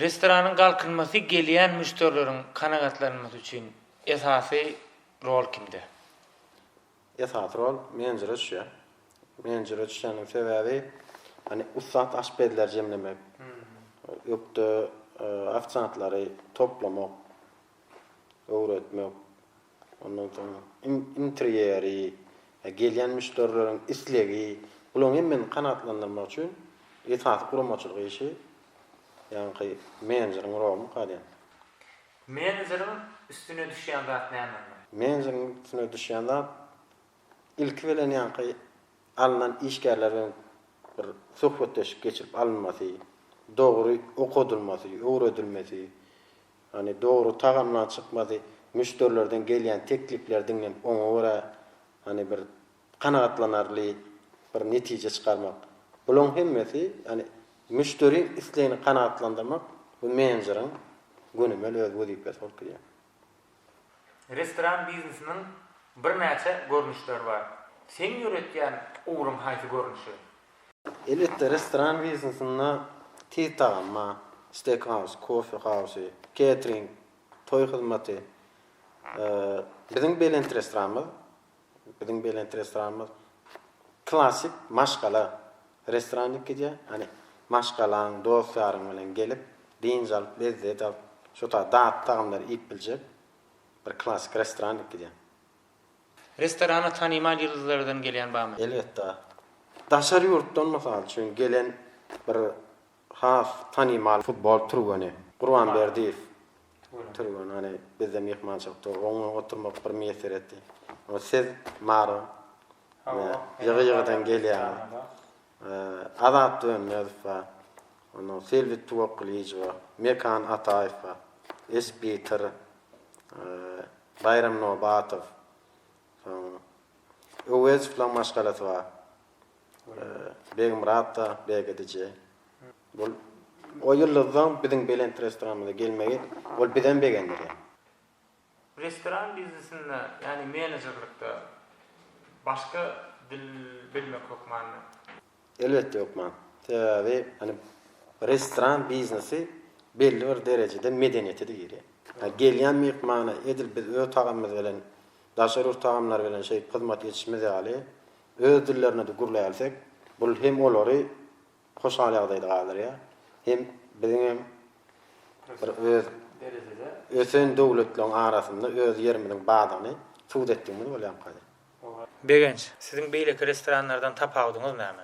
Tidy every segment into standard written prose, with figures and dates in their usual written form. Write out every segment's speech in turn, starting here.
Restoranın kalkınması gelen müşterilerin kanagatlanması için esasy rol kimde? Esas rol menajer düşüyor. Menajer düşüşünün sebebi hani ustat aşpedler jemlemek. Yoktu afsantları toplamak, öğretmek. Ondan sonra interyeri, gelen müşterilerin islegi, bulan hemen kanatlandırmak için esas kurmaçılık işi. Yani menajerin rolü kadan. Menajerin üstüne düşen zat näme? Menajerin üstüne düşen zat ilk bilen yani alınan işgärlerin bir sohbetleşip geçirip alınması, doğru okudulması, öğretilmesi, hani doğru tagamdan çıkması, müşterilerden gelen teklifler dinlenip ona göre hani bir kanaatlanarlı bir netice çıkarmak. Bunun hemmesi yani müşterinin isteğini kanaatlandırmak bu menajerin günümel öz vazifesi olup geliyor. Restoran biznesinin bir näçe görnüşleri var. Sen ýöretýän uğrum haýsy görnüşi? Elbette restoran biznesinde tiz tagama, steakhouse, coffee house, catering, toy hizmeti, bizim belent restoranımız klasik maşgala restoran gidýär. Hani maşgalan dostlaryň bilen gelip dinç alıp lezzet alıp şu dat tagamlar ýiyip biljek bir klasik restoran gidýär. Restorana tanymal ýyldızlardan gelen barmy? Elbette. Daşary ýurtdan mysal üçin gelen bir has tanymal futbol tribüni Gurbanberdiýew. Tribün hani bizde mehmançylykda oňa oturmak bir meser etdi. O siz maro ýygy-ýygydan gelýär. Azat Dönmezova, onu Selvit Tuwaklyjova, Mekan Ataýewa, Esbiter, Bayram Nobatow. Öwez falan maşgalasy var. Begimratta, Begedice. Bol o ýyllardan biziň belent restoranymyza gelmegi, bol bizden begendir. Restoran biznesinde, yani menajerlikde başka dil bilmek hukmanı? Elbette hukman. Sebebi hani restoran biznesi belli bir derecede medeniyete de giriyor. Yani gelýän mehmana edil biz öz tagamymyz bilen, daşary tagamlar bilen hyzmat ýetişmez ýaly öz dillerine de gurlay alsak, bul hem olary hoşal ýagdaýda galdyr. Hem biziň bir öz Derecede. ösen dowlatleriň arasynda öz ýerimiziň bagyny suwd etdiňmiz bolýan galy. Begenç, sizin beýleki restoranlardan tapagyňyz näme?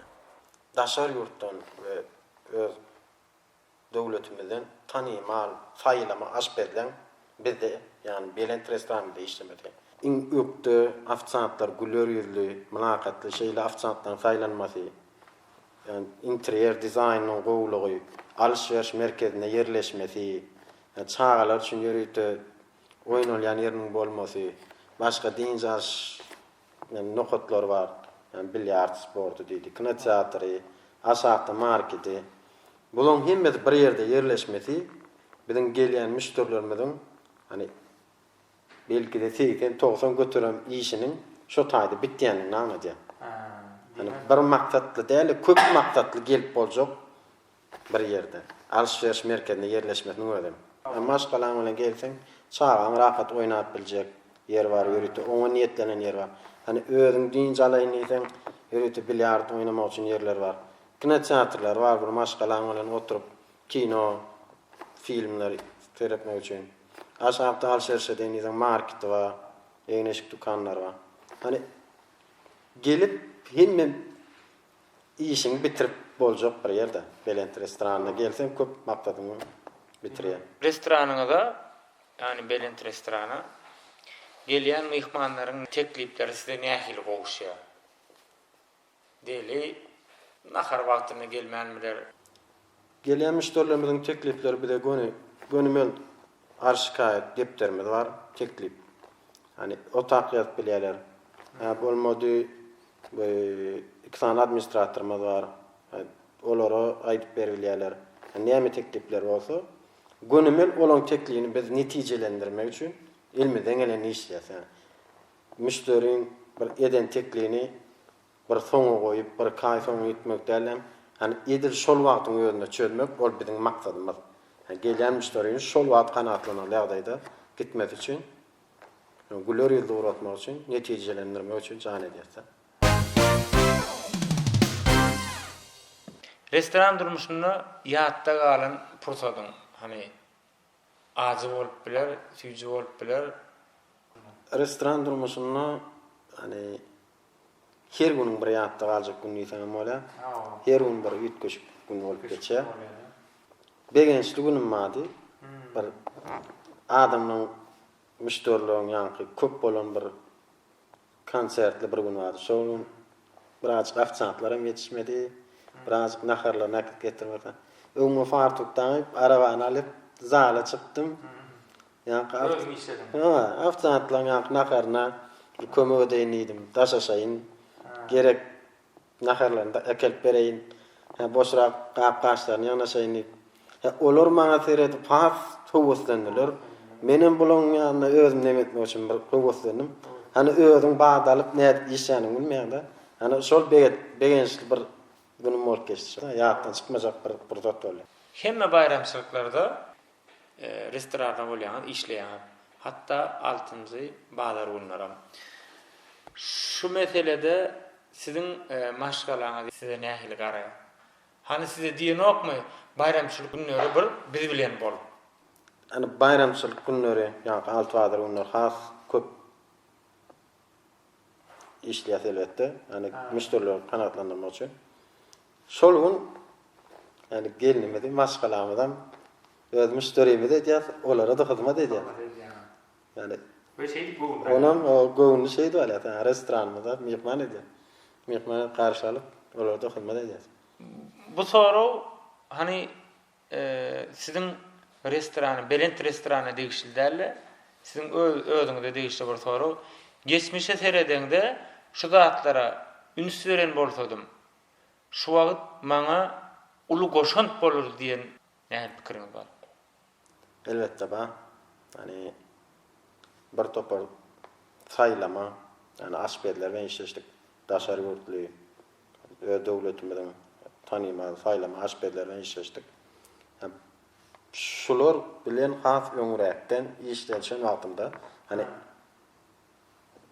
Daşar ýurtdan we öz dowlatimizden tanymal, saýlama aşberlen bizde yani belent restoranında işlemedi. İň öpdi afsantlar güler ýüzlü, mülakatly şeýle afsantdan saýlanmasy, yani interior dizaýnyň gowlugy, alşverş merkezine yerleşmesi, çağalar üçin ýöretip oýnalýan ýeriniň bolmasy, başga dinjaş yani nokotlar var. Yani bilyard sportu diýdik, kino teatry, aşağıda marketi. Bulan hemmeti bir ýerde yerleşmesi biziň gelýän müşterilerimiziň hani belki de 80-90 götüren işinin şu taýda bitýänini anladýar. Yani bir maksatly däl, köp maksatly gelip boljak bir ýerde. Alşverş merkezine yerleşmesini ödem. Maşgalan bilen gelseň, çağan rahat oýnap biljek yer var, ýörüti, oňa niýetlenen yer var. Hani özüň dinç alaýyn diýsen, ýörüti bilyard oýnamak üçin ýerler var. Kino teatrlar var, bir maşgalan bilen oturup kino, filmler seyretmek üçin. Aşağıda alşerşe diýen market var, eňeşik dukanlar var. Hani gelip hemme işini bitirip boljak bir ýerde. Belent restoranına gelsen köp maksadyny bitirýär. Restoranıňyza, yani belent restorana gelýän mehmanlaryň teklipleri size nähili gowuşýar? Deli nahar wagtyna gelmänmiler? Gelýän müşterilerimiziň teklipleri bize gönümel arşikaýet depterimiz var, teklip. Hani otak ýazyp bilýärler. Bolmady iki tane administratorymyz var. Olara aýdyp berilýärler. Näme teklipler bolsa, gönümel olan teklipini biz neticelendirmek üçin elimizden geleni işleyýär. Müşteriň bir eden teklipini bir soňa goýup, bir kaýsaň ýetmek dälem, hani edil şol wagtyň özünde çözmek bol biziň maksadymyz. Gelýän müşterinin şol wagt kanatlanan ýagdaýda gitmesi üçin, güler ýüzli uratmak üçin, netijelendirmek üçin jan edýär. Restoran durmuşyny ýatda galan pursadyň, hani azy bolup biler, süýji bolup biler. Restoran durmuşyny hani her günüň bir ýatda galjak gün ýetem bola. Her gün bir üýtgeşik gün bolup geçer. Begençli günüm mady. Bir adamyň müşterilerin ýanky köp bolan bir konsertli bir gün bary. Şol gün birazjyk afçantlaram ýetişmedi. Birazjyk naharlar nakit getirmedi. Öňe fartukdan arabany alyp zala çykdym. Ýanky afçantlaryň ýanky naharna kömek edeýin, daşaşaýyn. Gerek naharlarynda ekelip bereýin. Boşrak gap-gaçlaryny ýanaşaýyn. Olar maňa seredip has howaslandylar. Menem bulan ýanyna özüm nemetmek üçin bir howaslandym. Hani özüň bagdalyp näde işläniňi bilmeýärdi. Hani şol begençli bir günüm bolup geçdi. Ýatdan çykmajak bir zat boldy. Hemme bayramçylyklarda restoranda bolýan, işleýän, hatda altynjy bazar günleri. Şu meselede sizin maşgalaňyz size nähili garaýar? Hani size diýen okmy? Bayramçylyk günleri bir biz bilen bol. Hani bayramçylyk günleri, ýa-ni alt bazar günleri has köp işleýär elbetde. Hani müşteriler kanatlandyrmak üçin. Şol gün yani gelinimde maşgalamydan öz müşterimi de diýär, olara da hyzmat edýär. Yani Ve şeydi bu. onam o göwnü şeydi ýa-ni restoranymyzda mehman edýär. Mehman garşalyp olara da hyzmat edýär. Bu soru hani sizin restoranı, Belent restoranı degişilderle, sizin özüňizde degişli bir soru. Geçmişe seredeňde şu zatlara üns beren bolsodum. Şu wagt maňa uly goşant bolur diýen näme pikiriňiz bar? Elbette ba. Hani bir topar saýlama, yani aşbedler we işleşdik. Daşary ýurtly döwletimizden tanyma saýlama aşbedler we işleşdik. Şular bilen has öňürekden işleşen wagtymda hani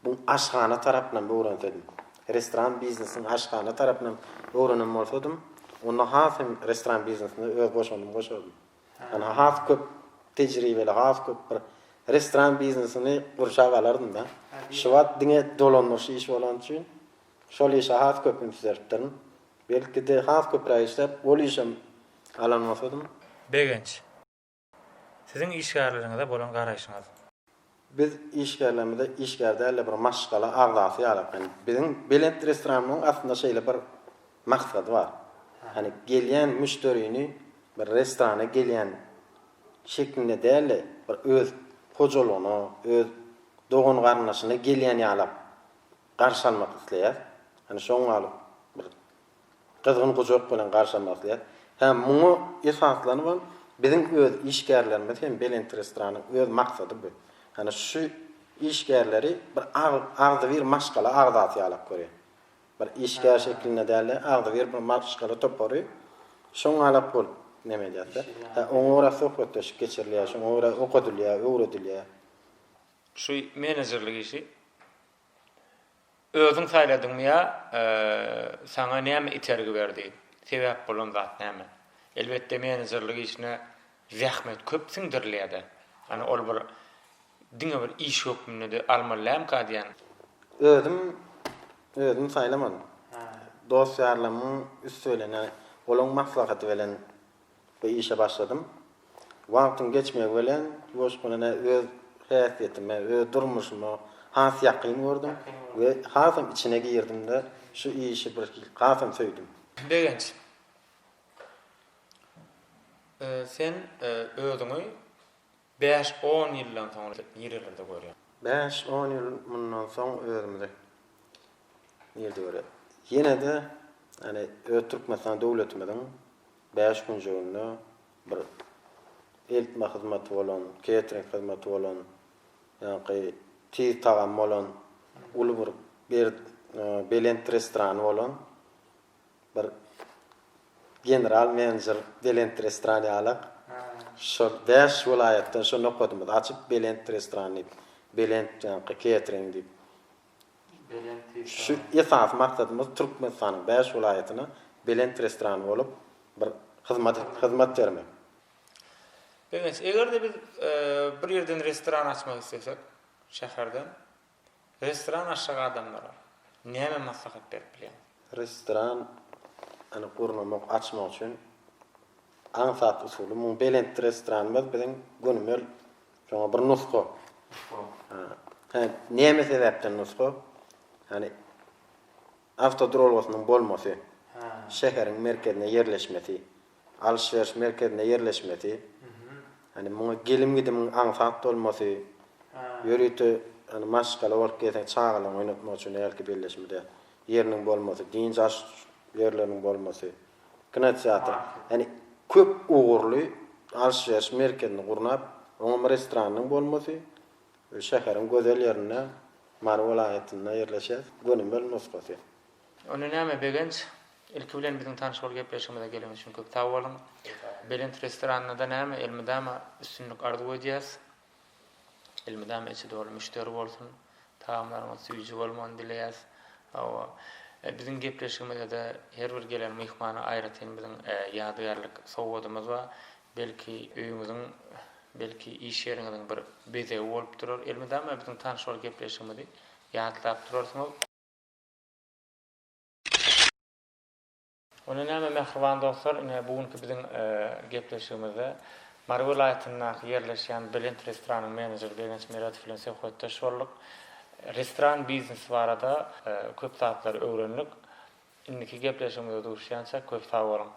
bu aşhana tarapyndan öwrendim. Restoran biznesiniň aşhana tarapyndan öwrenip bolsodum. Onda hasym restoran biznesine öz goşandym. Yani has köp tejribeli, has köp bir restoran biznesini gurşap alardım da. Şu wagt diňe dolanmaş iş bolan üçin şol işe has köp ünslerdim. Belki de has köp raýyşlap ol işem alanmasadım. Begenç. Sizin işgärleriňize bolan garaýşyňyz. Biz işgärlerimizde işgärde bir maşgala agdasy ýalyp, yani bizim Belent restoranynyň aslında şeýle bir maksady var. Hani gelýän müşterini bir restorana gelýän şeklinde däl, bir öz hojalygyny, öz dogan garnaşyna gelýän ýalyp garşalmak isleýär. Hani şoň alyp bir gyzgyn gojak bilen garşalmak isleýär. Hem muňa esaslanyp bizim öz işgärlerimiz hem Belent restoranynyň öz maksady bu. Hani şu işgärleri bir agdy bir maşgala agdasy ýalyp görýär. Bir işgär şeklinde däl, agdy bir maşgala topary. Şoň alyp bol neme diýär? Oňra sohbetleş geçirilýär, oňra okudylýar, öwredilýär. Şu menajerlik işi özüň saýladyňmy ýa saňa näme itergi berdi? Sebäp bolan zat näme? Elbetde menajerlik işine zähmet köp siňdirilýär. Hani ol bir diňe bir iş hökmüne de almalam ka diýen. Özüm saýlamadym. Dostlarymyň üst söylenen olan maslahaty bilen bu işe başladym. Wagtym geçmek bilen boşgana öz häsiýetime, öz durmuşyma has ýakyn gördüm we hasam içine girdim de şu işi bir hasam söýdüm. Begenç. Sen özüňi 5-10 ýyldan soň ýerlerde görýän. 5-10 ýyl mundan soň özümde ýerde görýän. Ýene de hani Türkmenistan döwletimizden 5 gün joyunda bir eltme hyzmaty bolan, catering hyzmaty bolan, ýa-ni tiz tagam bolan, uly bir Belent restorany bolan bir general manager Belent restorany alyp Şol 5 vilayetden şonu okudum. Açıp Belent restoranı, Belent catering dip. Şu esas maksatımız Türkmenistan'ın 5 vilayetine Belent restoranı bolup bir hizmet vermek. Evet, eger de biz bir yerden restoran açmak istesek, şäherden, restoran açacak adamlara näme maslahat berip bilýär? Restoran ana kurmamak açmak için ansat usulü mu Belent restoranımız bizim günümel şoňa bir nusko. Ha, näme sebäpden nusko? Hani avtodrolgynyň bolmasy, şäheriň merkezine yerleşmesi, alşveriş merkezine yerleşmesi, hani muňa gelim gidimiň ansat bolmasy, yörüti hani maşgala bolup gesen çağalan oynatmak üçin elki birleşmede yeriniň bolmasy, dinjaş yerleriniň bolmasy, kinoteatr, hani köp uğurly alşveriş merkezini gurnap, oňa restoranyň bolmasy, şäheriň gözel ýerine, Mar vilayatyna yerleşer, gönümbel nuskasy. Onu näme begenç? İlki bilen bizim tanış bolup gepleşmede gelemiz üçin köp sag bolun. Belent restoranynda näme elmidama üstünlük arzu edýäs. Elmidama içi dolu müşteri bolsun. Taamlarymyz süýji bolmagyny dileýäs. Bizim gepleşmede de her bir gelen mehmana aýratyn bizim ýadygarlyk sowgadymyz bar. Belki öýüňiziň, belki iş ýeriňiziň bir bezegi bolup durar. Elmidama bizim tanış bolup gepleşmede ýatlap durarsyňyz. Onu näme mehriban dostlar, bugünkü bizim gepleşigimizde Mar vilayatyna yerleşen Belent restoranyň menejeri Begenç Meratov bilen söhbetdeş bolduk. Restoran biznesi barada köp zatlar öwrendik. Indiki gepleşigimizde duruşýança köp sag bolun.